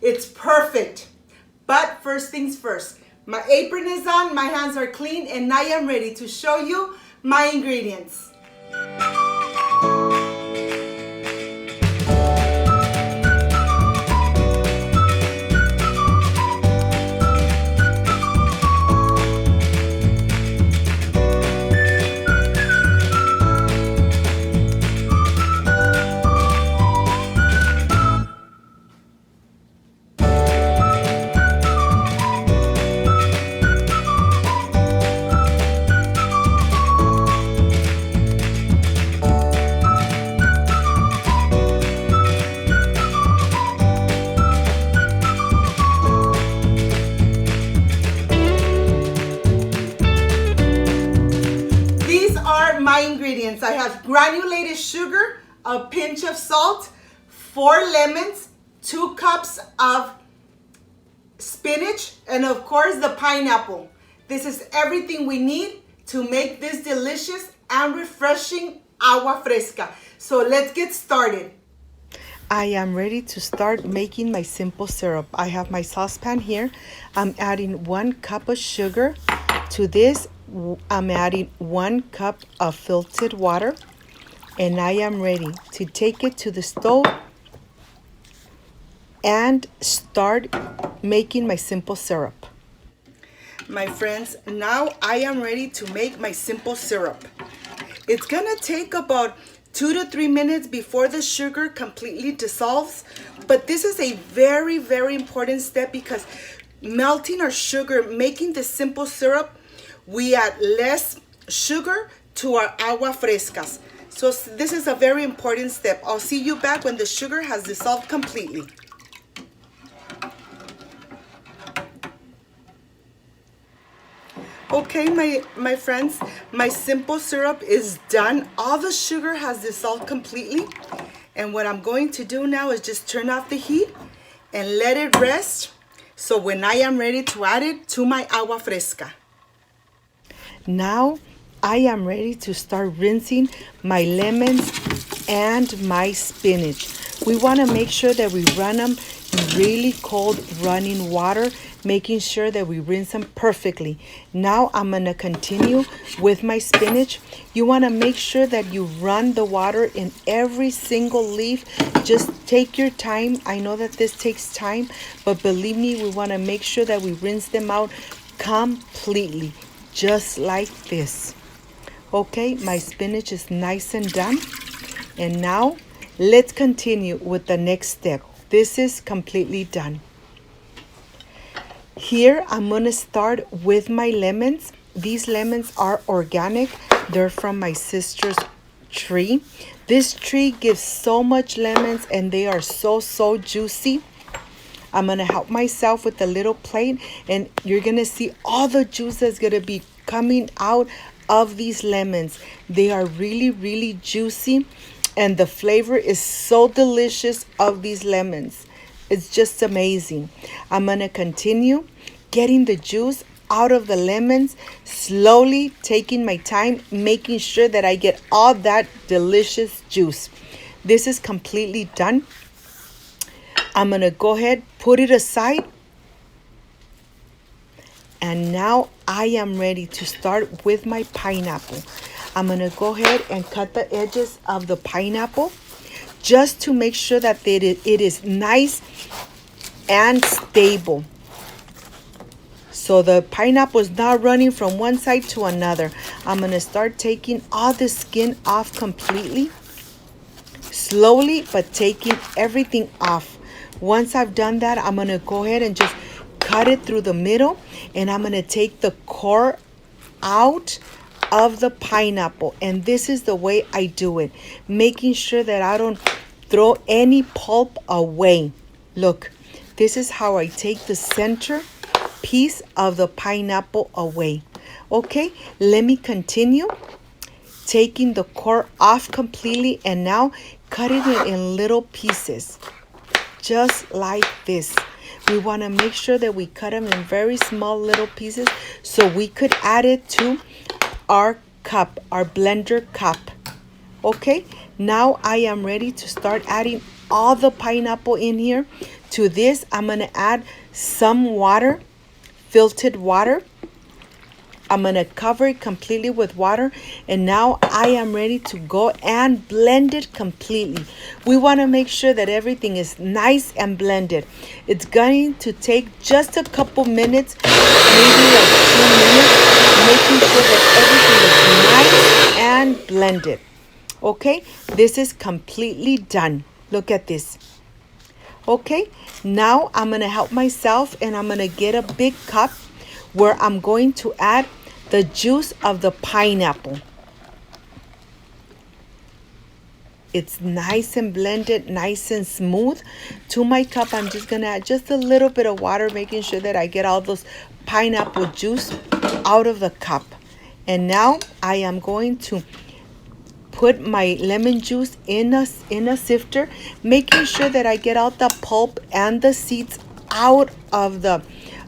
It's perfect. But first things first, my apron is on, my hands are clean, and I am ready to show you my ingredients. My ingredients: I have granulated sugar, a pinch of salt, 4 lemons, 2 cups of spinach, and of course the pineapple. This is everything we need to make this delicious and refreshing agua fresca. So let's get started. I am ready to start making my simple syrup. I have my saucepan here. I'm adding 1 cup of sugar. To this, I'm adding 1 cup of filtered water, and I am ready to take it to the stove and start making my simple syrup. My friends, now I am ready to make my simple syrup. It's gonna take about 2 to 3 minutes before the sugar completely dissolves, but this is a very, very important step because melting our sugar, making the simple syrup, we add less sugar to our agua frescas. So this is a very important step. I'll see you back when the sugar has dissolved completely. Okay, my friends, my simple syrup is done. All the sugar has dissolved completely. And what I'm going to do now is just turn off the heat and let it rest. So when I am ready to add it to my agua fresca. Now I am ready to start rinsing my lemons and my spinach. We want to make sure that we run them in really cold running water, making sure that we rinse them perfectly. Now I'm going to continue with my spinach. You want to make sure that you run the water in every single leaf. Just take your time. I know that this takes time, but believe me, we want to make sure that we rinse them out completely. Just like this. Okay, my spinach is nice and done. And now let's continue with the next step. This is completely done. Here I'm going to start with my lemons. These lemons are organic. They're from my sister's tree. This tree gives so much lemons and they are so juicy. I'm going to help myself with a little plate, and you're going to see all the juice that's going to be coming out of these lemons. They are really juicy, and the flavor is so delicious of these lemons. It's just amazing. I'm going to continue getting the juice out of the lemons, slowly taking my time, making sure that I get all that delicious juice. This is completely done. I'm going to go ahead, put it aside. And now I am ready to start with my pineapple. I'm going to go ahead and cut the edges of the pineapple just to make sure that it is nice and stable. So the pineapple is not running from one side to another. I'm going to start taking all the skin off completely. Slowly, but taking everything off. Once I've done that, I'm going to go ahead and just cut it through the middle, and I'm going to take the core out of the pineapple. And this is the way I do it, making sure that I don't throw any pulp away. Look, this is how I take the center piece of the pineapple away. Okay, let me continue taking the core off completely, and now cutting it in little pieces. Just like this. We want to make sure that we cut them in very small little pieces so we could add it to our cup, our blender cup. Okay, now I am ready to start adding all the pineapple in here. To this, I'm going to add some water, filtered water. I'm going to cover it completely with water. And now I am ready to go and blend it completely. We want to make sure that everything is nice and blended. It's going to take just a couple minutes, maybe like 2 minutes, making sure that everything is nice and blended. Okay, this is completely done. Look at this. Okay, now I'm going to help myself, and I'm going to get a big cup where I'm going to add the juice of the pineapple. It's nice and blended, nice and smooth. To my cup, I'm just going to add just a little bit of water, making sure that I get all those pineapple juice out of the cup. And now I am going to put my lemon juice in a sifter, making sure that I get out the pulp and the seeds out of the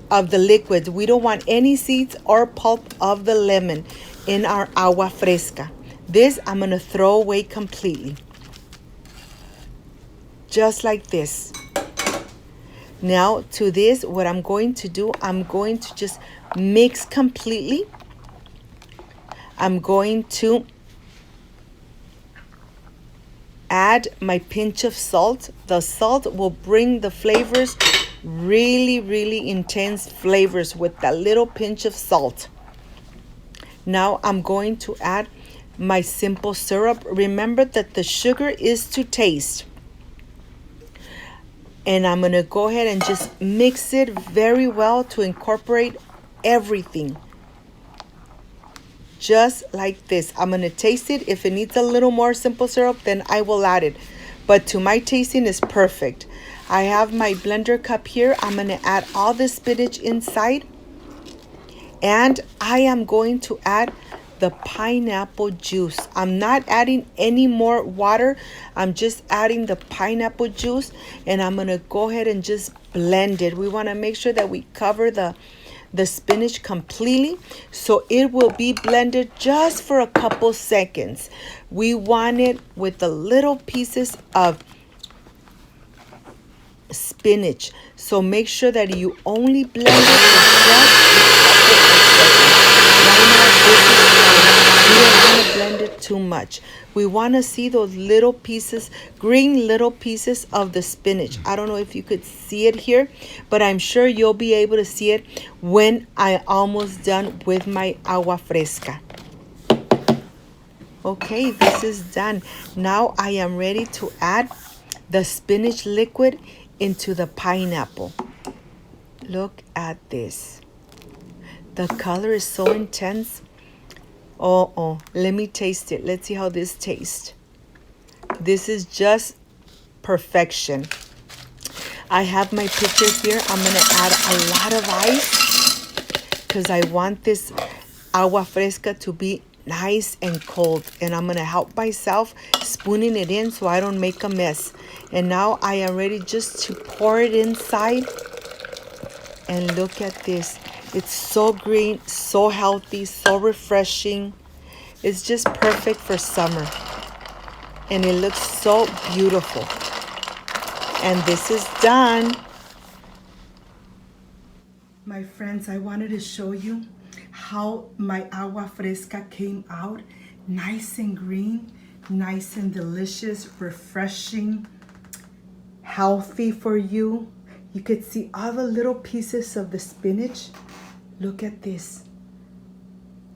liquids. We don't want any seeds or pulp of the lemon in our agua fresca. This I'm going to throw away completely. Just like this. Now to this, what I'm going to do, I'm going to just mix completely. I'm going to add my pinch of salt. The salt will bring the flavors, really intense flavors with that little pinch of salt. Now I'm going to add my simple syrup. Remember that the sugar is to taste. And I'm going to go ahead and just mix it very well to incorporate everything. Just like this. I'm going to taste it. If it needs a little more simple syrup, then I will add it. But to my tasting is perfect. I have my blender cup here. I'm going to add all the spinach inside. And I am going to add the pineapple juice. I'm not adding any more water. I'm just adding the pineapple juice. And I'm going to go ahead and just blend it. We want to make sure that we cover the spinach completely, so it will be blended just for a couple seconds. We want it with the little pieces of spinach, so make sure that you only blend it for just a couple of seconds. We don't want to blend it too much. We want to see those little pieces, green little pieces of the spinach. I don't know if you could see it here, but I'm sure you'll be able to see it when I'm almost done with my agua fresca. Okay, this is done. Now I am ready to add the spinach liquid into the pineapple. Look at this. The color is so intense. Oh, let me taste it. Let's see how this tastes. This is just perfection. I have my pitcher here. I'm going to add a lot of ice because I want this agua fresca to be nice and cold. And I'm going to help myself spooning it in so I don't make a mess. And now I am ready just to pour it inside. And look at this. It's so green, so healthy, so refreshing. It's just perfect for summer. And it looks so beautiful. And this is done. My friends, I wanted to show you how my agua fresca came out. Nice and green, nice and delicious, refreshing, healthy for you. You could see all the little pieces of the spinach. Look at this.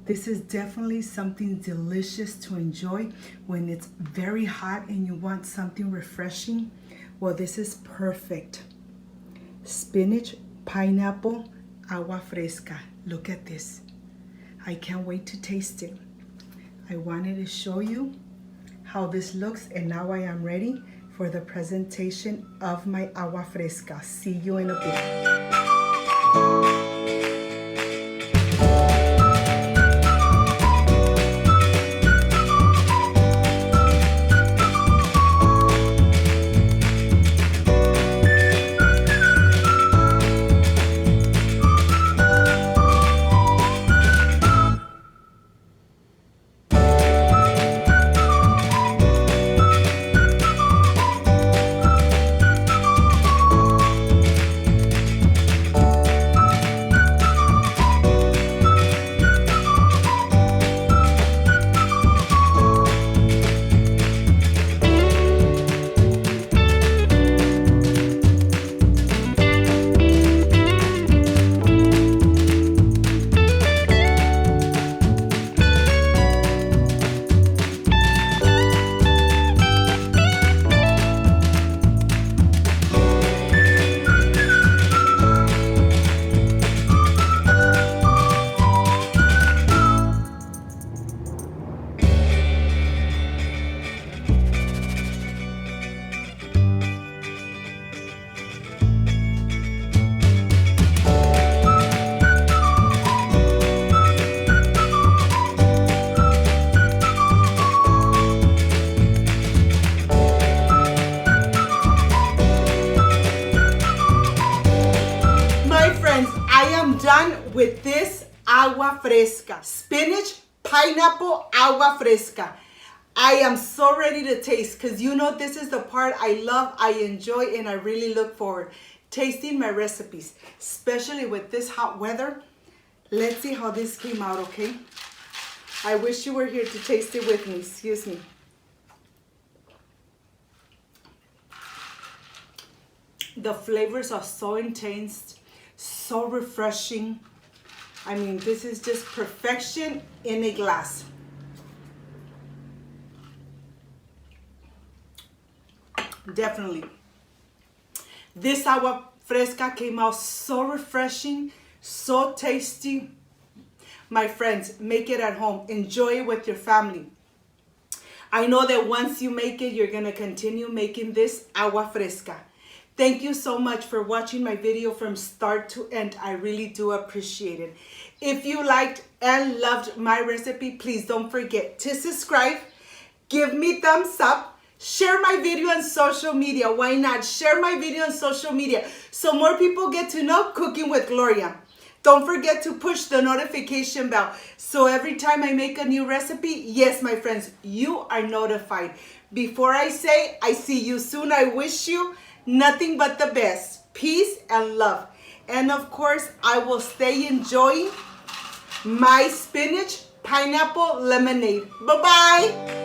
This is definitely something delicious to enjoy when it's very hot and you want something refreshing. Well, this is perfect. Spinach, pineapple, agua fresca. Look at this. I can't wait to taste it. I wanted to show you how this looks, and now I am ready for the presentation of my agua fresca. See you in a bit. done with this agua fresca. Spinach, pineapple, agua fresca. I am so ready to taste because you know this is the part I love, I enjoy, and I really look forward. Tasting my recipes, especially with this hot weather. Let's see how this came out, okay? I wish you were here to taste it with me. Excuse me. The flavors are so intense, so refreshing. I mean, this is just perfection in a glass. Definitely. This agua fresca came out so refreshing, so tasty. My friends, make it at home. Enjoy it with your family. I know that once you make it, you're going to continue making this agua fresca. Thank you so much for watching my video from start to end. I really do appreciate it. If you liked and loved my recipe, please don't forget to subscribe, give me thumbs up, share my video on social media. Why not? Share my video on social media so more people get to know Cooking with Gloria. Don't forget to push the notification bell so every time I make a new recipe, yes, my friends, you are notified. Before I say, I see you soon, I wish you nothing but the best, peace and love. And of course, I will stay enjoying my spinach pineapple lemonade. Bye-bye.